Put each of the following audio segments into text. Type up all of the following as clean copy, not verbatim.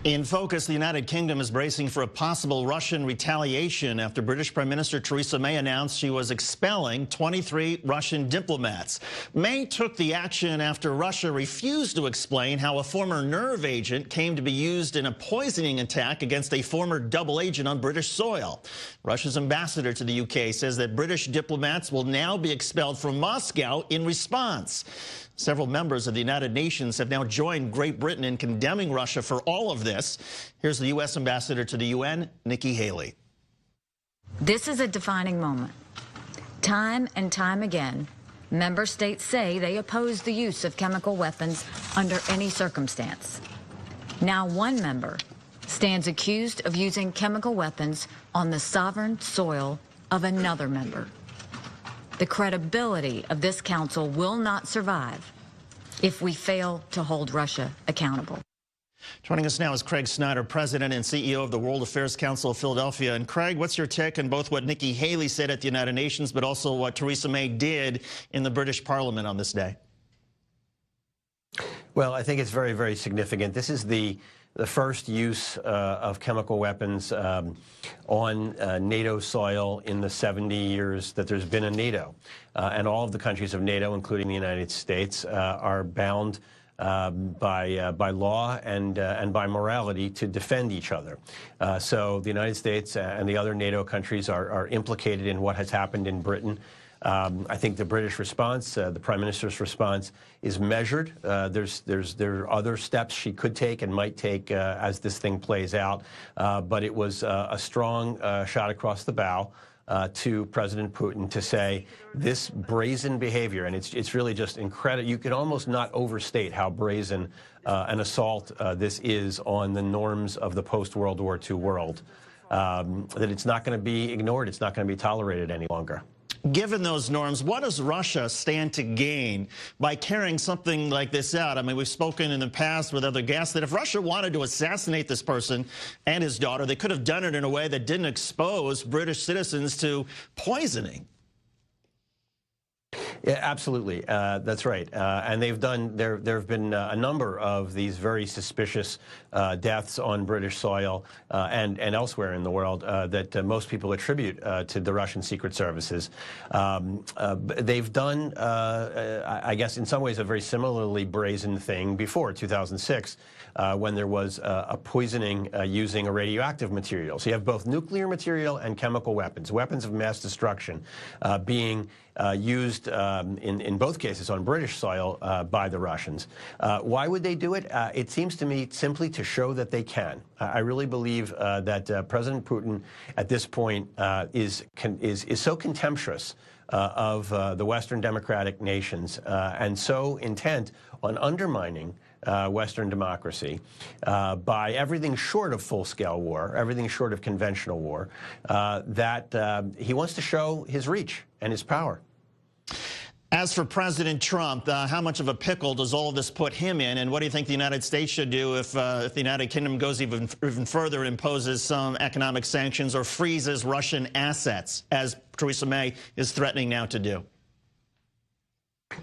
In focus, the United Kingdom is bracing for a possible Russian retaliation after British Prime Minister Theresa May announced she was expelling 23 Russian diplomats. May took the action after Russia refused to explain how a former nerve agent came to be used in a poisoning attack against a former double agent on British soil. Russia's ambassador to the UK says that British diplomats will now be expelled from Moscow in response. Several members of the United Nations have now joined Great Britain in condemning Russia for all of this. Here's the U.S. ambassador to the UN, Nikki Haley. This is a defining moment. Time and time again, member states say they oppose the use of chemical weapons under any circumstance. Now one member stands accused of using chemical weapons on the sovereign soil of another member. The credibility of this council will not survive if we fail to hold Russia accountable. Joining us now is Craig Snyder, President and CEO of the World Affairs Council of Philadelphia. And Craig, what's your take on both what Nikki Haley said at the United Nations, but also what Theresa May did in the British Parliament on this day? Well, I think it's very, very significant. This is the first use of chemical weapons on NATO soil in the 70 years that there's been a NATO. And all of the countries of NATO, including the United States, are bound by law and by morality to defend each other. So the United States and the other NATO countries are implicated in what has happened in Britain. I think the British response, the Prime Minister's response, is measured. There are other steps she could take and might take as this thing plays out. But it was a strong shot across the bow to President Putin to say this brazen behavior, and it's really just incredible. You can almost not overstate how brazen an assault this is on the norms of the post-World War II world. That it's not going to be ignored. It's not going to be tolerated any longer. Given those norms, what does Russia stand to gain by carrying something like this out? I mean, we've spoken in the past with other guests that if Russia wanted to assassinate this person and his daughter, they could have done it in a way that didn't expose British citizens to poisoning. Yeah, absolutely. That's right. And they've done, there have been a number of these very suspicious deaths on British soil and elsewhere in the world that most people attribute to the Russian secret services. They've done, I guess, in some ways, a very similarly brazen thing before 2006 when there was a poisoning using a radioactive material. So you have both nuclear material and chemical weapons, weapons of mass destruction being used in both cases on British soil by the Russians. Why would they do it? It seems to me simply to show that they can. I really believe that President Putin at this point is so contemptuous of the Western democratic nations and so intent on undermining Western democracy by everything short of full-scale war, everything short of conventional war, that he wants to show his reach and his power. As for President Trump, how much of a pickle does all of this put him in, and what do you think the United States should do if the United Kingdom goes even further and imposes some economic sanctions or freezes Russian assets, as Theresa May is threatening now to do?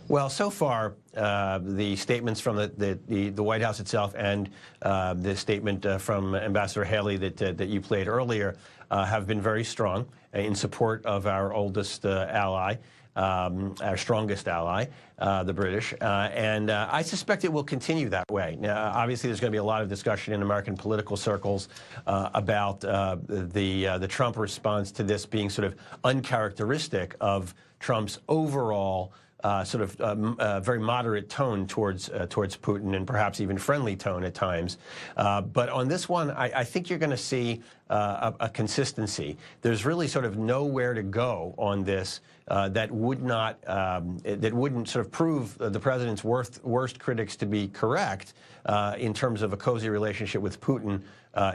Well, so far, the statements from the White House itself and the statement from Ambassador Haley that you played earlier have been very strong in support of our oldest ally, our strongest ally, the British, and I suspect it will continue that way. Now, obviously, there's going to be a lot of discussion in American political circles about the Trump response to this being sort of uncharacteristic of Trump's overall very moderate tone towards Putin, and perhaps even friendly tone at times. But on this one, I think you're going to see a consistency. There's really sort of nowhere to go on this that wouldn't sort of prove the president's worst critics to be correct in terms of a cozy relationship with Putin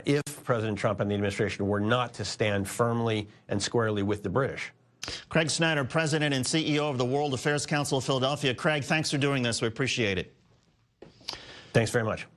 if President Trump and the administration were not to stand firmly and squarely with the British. Craig Snyder, President and CEO of the World Affairs Council of Philadelphia. Craig, thanks for doing this. We appreciate it. Thanks very much.